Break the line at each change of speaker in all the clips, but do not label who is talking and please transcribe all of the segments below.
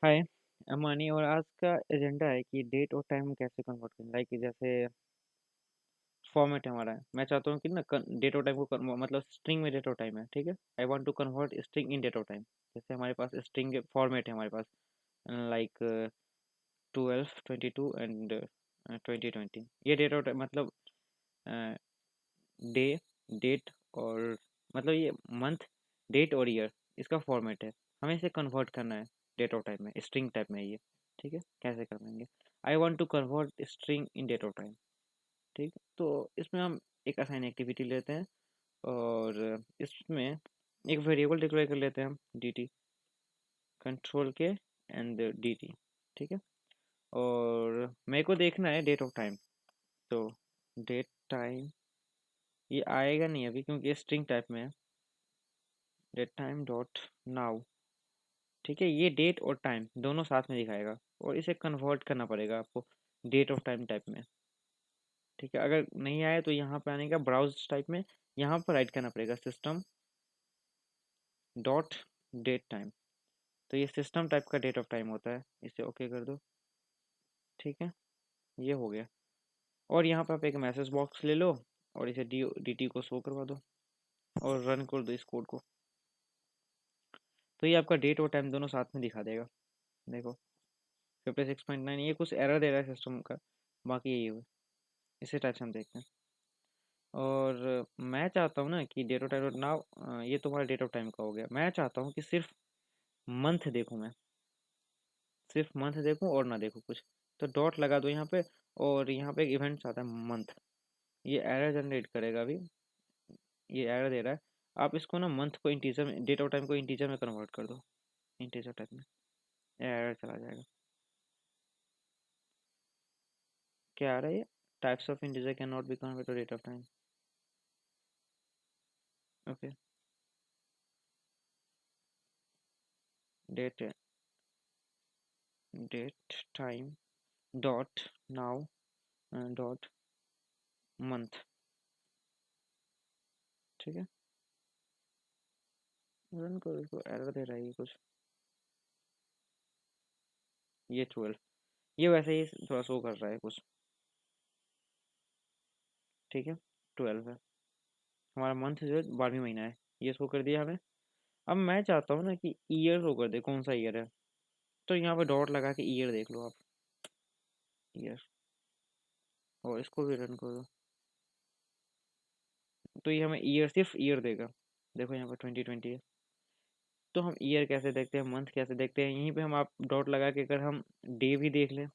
हाय अमानी। और आज का एजेंडा है कि डेट और टाइम कैसे कन्वर्ट करें। लाइक जैसे फॉर्मेट हमारा है, मैं चाहता हूँ कि ना डेट और टाइम को मतलब स्ट्रिंग में डेट और टाइम है, ठीक है। I want to convert string in date और टाइम। जैसे हमारे पास स्ट्रिंग फॉर्मेट है हमारे पास, लाइक 12, 22 एंड 2020। ये डेट और टाइम मतलब डे, डेट और मतलब ये मंथ, डेट और ईयर, इसका फॉर्मेट है। हमें इसे कन्वर्ट करना है डेट और टाइम में, स्ट्रिंग टाइप में है ये। ठीक है, कैसे कर लेंगे। I want to convert string in date और टाइम। ठीक है, तो इसमें हम एक असाइन एक्टिविटी लेते हैं और इसमें एक वेरिएबल डिक्लेयर कर लेते हैं हम, डी टी, कंट्रोल के एंड डी टी। ठीक है, और मेरे को देखना है डेट ऑफ टाइम। तो डेट टाइम ये आएगा नहीं अभी क्योंकि ये स्ट्रिंग टाइप में है। Date time dot now. ठीक है, ये डेट और टाइम दोनों साथ में दिखाएगा और इसे कन्वर्ट करना पड़ेगा आपको डेट ऑफ टाइम टाइप में। ठीक है, अगर नहीं आया तो यहाँ पे आने का ब्राउज टाइप में, यहाँ पर राइट करना पड़ेगा सिस्टम डॉट डेट टाइम। तो ये सिस्टम टाइप का डेट ऑफ टाइम होता है, इसे ओके कर दो। ठीक है, ये हो गया। और यहाँ पर आप एक मैसेज बॉक्स ले लो और इसे डी टी को शो करवा दो और रन कर दो इस कोड को। तो ये आपका डेट और टाइम दोनों साथ में दिखा देगा। देखो 56.9, ये कुछ एरर दे रहा है सिस्टम का, बाकी यही है। इसे टाइप से हम देखते हैं। और मैं चाहता हूँ ना कि डेट ऑफ टाइम नाउ, ये तुम्हारा डेट ऑफ टाइम का हो गया। मैं चाहता हूँ कि सिर्फ मंथ देखूँ, मैं सिर्फ मंथ देखूँ और ना देखूँ कुछ। तो डॉट लगा दो यहाँ पे, और यहाँ पे एक इवेंट आता है मंथ। ये एरर जनरेट करेगा अभी, ये एरर दे रहा है। आप इसको ना मंथ को इंटीजर में, डेट ऑफ टाइम को इंटीजर में कन्वर्ट कर दो, इंटीजर टाइप में। ये एरर चला जाएगा। क्या आ रहा है ये, types of integer can not be converted to date of time. Okay, date date time dot now dot month. ठीक है, रन करो इसको, एरर दे रहा है ये कुछ। ये 12, ये वैसे ही थोड़ा शो कर रहा है कुछ। ठीक है, 12 है हमारा मंथ, जो है 12वीं महीना है, ये शो कर दिया हमें। अब मैं चाहता हूँ ना कि ईयर शो कर दे, कौन सा ईयर है। तो यहाँ पे डॉट लगा के ईयर देख लो आप, ईयर, और इसको भी रन कर दो। तो ये हमें ईयर, सिर्फ ईयर देगा। देखो यहाँ पर 2020 है। तो हम ईयर कैसे देखते हैं, मंथ कैसे देखते हैं, यहीं पे हम आप डॉट लगा के अगर हम डे भी देख लें,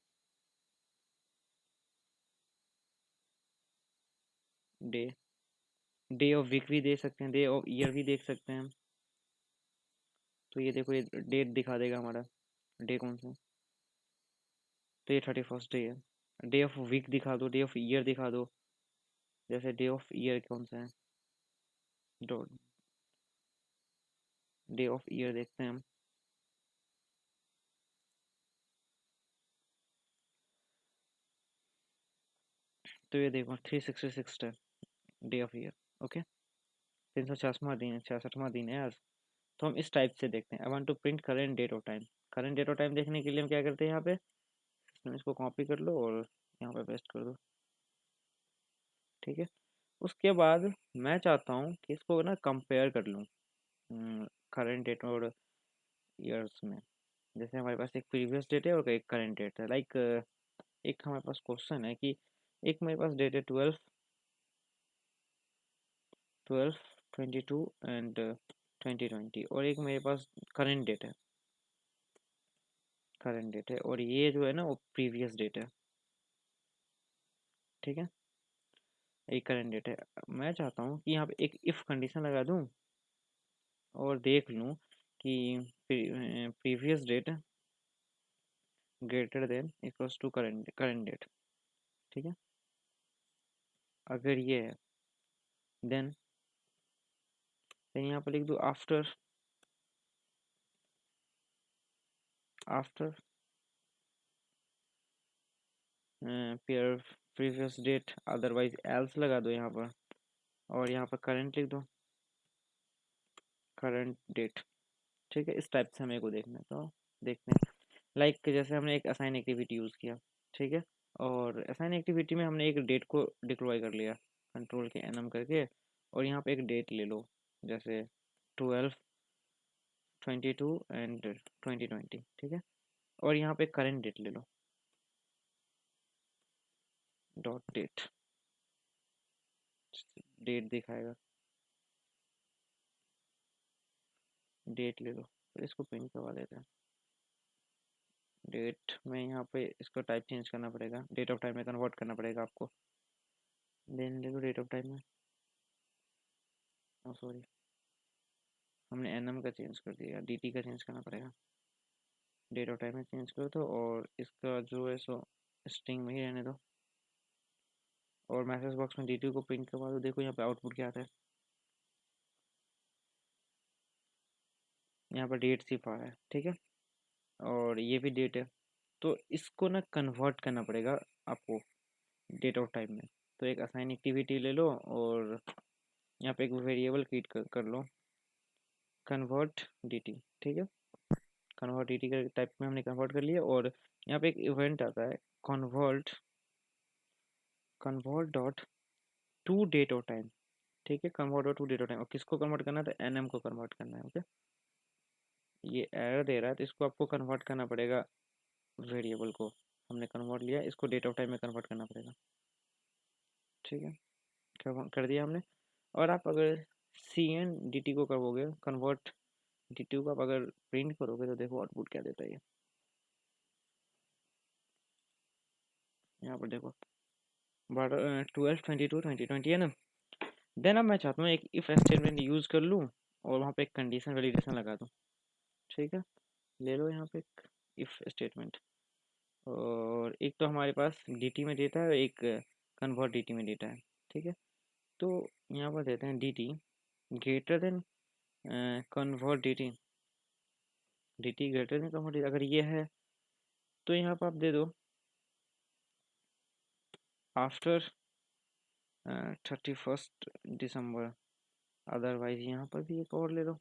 डे, डे ऑफ वीक भी देख सकते हैं, डे ऑफ ईयर भी देख सकते हैं हम। तो ये देखो, ये डेट दिखा देगा हमारा, डे कौन सा है। तो ये 31st डे है। डे ऑफ वीक दिखा दो, डे ऑफ ईयर दिखा दो। जैसे डे ऑफ ईयर कौन सा है, डॉट, डे ऑफ ईयर देखते हैं हम। तो ये देखो 366 है डे ऑफ ईयर। ओके, 366वां दिन है, 66वां दिन है आज। तो हम इस टाइप से देखते हैं। I want to print current date of time. Current date of time देखने के लिए हम क्या करते हैं, यहाँ पे इसको कॉपी कर लो और यहाँ पे पेस्ट कर दो। ठीक है, उसके बाद मैं चाहता हूँ कि इसको ना कंपेयर कर लूँ करेंट डेट और ईयर्स में। जैसे हमारे पास एक प्रीवियस डेट है और एक करेंट डेट है। लाइक एक हमारे पास क्वेश्चन है कि एक मेरे पास डेट है 12, 22 एंड 2020, और एक मेरे पास करेंट डेट है, करंट डेट है, और ये जो है ना वो प्रीवियस डेट है। ठीक है, एक करंट डेट है। मैं चाहता हूँ कि यहाँ पे एक इफ़ कंडीशन लगा दूँ और देख लूँ कि previous date greater than equals to current current date. ठीक है, अगर ये है देन यहाँ पर लिख दूँ after, after pair previous date, otherwise else लगा दो यहाँ पर, और यहाँ पर करंट लिख दो, करंट डेट। ठीक है, इस टाइप से हमें को देखना है, तो देखते हैं। लाइक जैसे हमने एक असाइन एक्टिविटी यूज़ किया, ठीक है, और असाइन एक्टिविटी में हमने एक डेट को डिप्लॉय कर लिया कंट्रोल के एन एम करके, और यहाँ पे एक डेट ले लो, जैसे 12, 22 एंड 2020, ठीक है, और यहाँ पे करेंट डेट ले लो, डॉट डेट, डेट दिखाएगा, डेट ले लो, तो इसको प्रिंट करवा देते हैं। डेट में यहाँ पे इसको टाइप चेंज करना पड़ेगा, डेट ऑफ टाइम में कन्वर्ट करना पड़ेगा आपको। देन ले लो डेट ऑफ टाइम में, सॉरी हमने एन एम का चेंज कर दिया, डी टी का चेंज करना पड़ेगा, डेट ऑफ टाइम में चेंज करो तो, और इसका जो है सो स्ट्रिंग में ही रहने दो, और मैसेज बॉक्स में डी टी को प्रिंट करवा दो। देखो यहाँ पे आउटपुट क्या आता है, यहाँ पर डेट सिर्फ आ रहा है, ठीक है, और ये भी डेट है, तो इसको ना कन्वर्ट करना पड़ेगा आपको डेट ऑफ टाइम में। तो एक असाइन एक्टिविटी ले लो, और यहाँ पे एक वेरिएबल क्रिएट कर लो, कन्वर्ट डी टी, ठीक है, कन्वर्ट डी टी का टाइप में हमने कन्वर्ट कर लिया, और यहाँ पे एक इवेंट आता है, convert convert dot to date of time, ठीक है, convert dot to date of time, और किसको कन्वर्ट करना है, तो एन एम को कन्वर्ट करना है, ओके। ये एरर दे रहा है, तो इसको आपको कन्वर्ट करना पड़ेगा, वेरिएबल को हमने कन्वर्ट लिया, इसको डेट ऑफ टाइम में कन्वर्ट करना पड़ेगा, ठीक है, कर दिया हमने। और आप अगर सी एन डी टी को करोगे कन्वर्ट डी टी को, आप अगर प्रिंट करोगे तो देखो आउटपुट क्या देता है ये, यहाँ पर देखो 12, 22, 2020 है ना। देन अब मैं चाहता हूँ एक इफ स्टेटमेंट यूज़ कर लूँ, और वहाँ पे एक कंडीशन वैलिडेशन लगा दूँ, ठीक है, ले लो यहाँ पे एक इफ स्टेटमेंट, और एक तो हमारे पास डी टी में डेटा है, एक कन्वर्ट डी टी में डेटा है, ठीक है, तो यहाँ पर देते हैं D T greater than convert D T greater than convert, अगर ये है तो यहाँ पर आप दे दो आफ्टर 31 दिसंबर, अदरवाइज यहाँ पर भी एक और ले लो,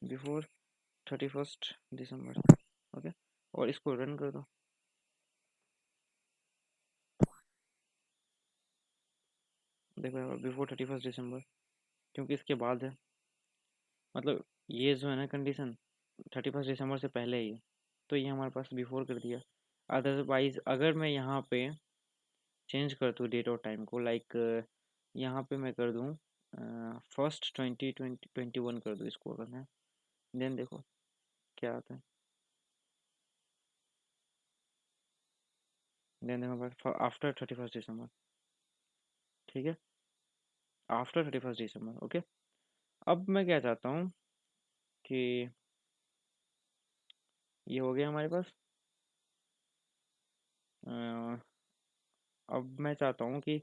बिफोर 31 दिसंबर, ओके, और इसको रन कर दो। देखो बिफोर 31 दिसंबर, क्योंकि इसके बाद है, मतलब ये जो है ना कंडीशन 31 दिसंबर से पहले ही है, तो ये हमारे पास बिफोर कर दिया। अदरवाइज अगर मैं यहाँ पे चेंज कर दूँ डेट और टाइम को, लाइक यहाँ पे मैं कर दूँ 1 2021 कर दूँ इसको, अगर मैं, देन देखो क्या आता है, देन देखो आफ्टर 31 दिसंबर, ठीक है, आफ्टर 31 दिसंबर, ओके। अब मैं क्या चाहता हूँ कि ये हो गया हमारे पास, अ, अब मैं चाहता हूँ कि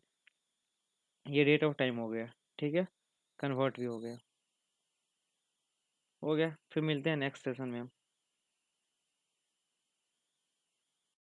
ये रेट ऑफ टाइम हो गया, ठीक है, कन्वर्ट भी हो गया, फिर मिलते हैं नेक्स्ट सेशन में हम।